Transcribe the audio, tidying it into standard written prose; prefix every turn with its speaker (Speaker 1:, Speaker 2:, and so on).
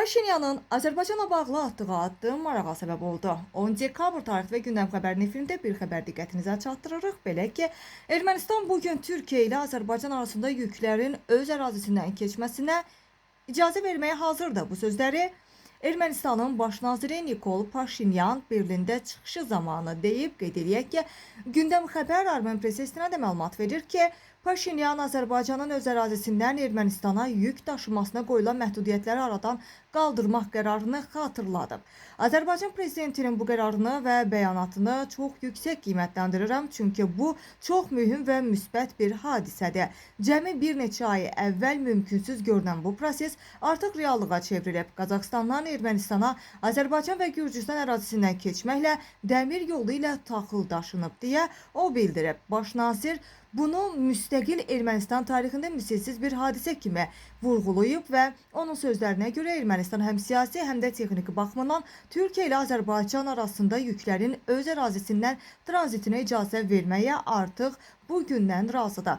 Speaker 1: Paşinyanın Azərbaycanla bağlı atdığı addım marağa səbəb oldu. 10 dekabr tarixi və gündəm xəbəri nefrində bir xəbər diqqətinizə çatdırırıq. Belə ki, Ermənistan bugün Türkiyə ilə Azərbaycan arasında yüklərin öz ərazisindən keçməsinə icazə verməyə hazırdır. Bu sözləri Ermənistanın baş naziri Nikol Paşinyan Berlində çıxışı zamanı deyib. Qeyd eləyək ki, gündəm xəbər Armen press istinadına məlumat verir ki, Paşinyan Azərbaycanın öz ərazisindən Ermənistana yük daşımasına qoyulan məhdudiyyətləri aradan qaldırmaq qərarını xatırladıb. Azərbaycan prezidentinin bu qərarını və bəyanatını çox yüksək qiymətləndirirəm, çünki bu çox mühüm və müsbət bir hadisədir. Cəmi bir neçə ay əvvəl mümkünsüz görünən bu proses artıq reallığa çevrilib. Qazaxıstandan Ermənistana Azərbaycan və Gürcüstan ərazisindən keçməklə dəmir yolu ilə taxıl daşınıb deyə o bildirib. Baş nazir bunu müstəqil Ermənistan tarixində misilsiz bir hadisə kimi vurğulayıb və onun sözlərinə görə Ermənistan həm siyasi, həm də texniki baxımdan Türkiyə ilə Azərbaycan arasında yüklərin öz ərazisindən tranzitinə icazə verməyə artıq bu gündən razıdır.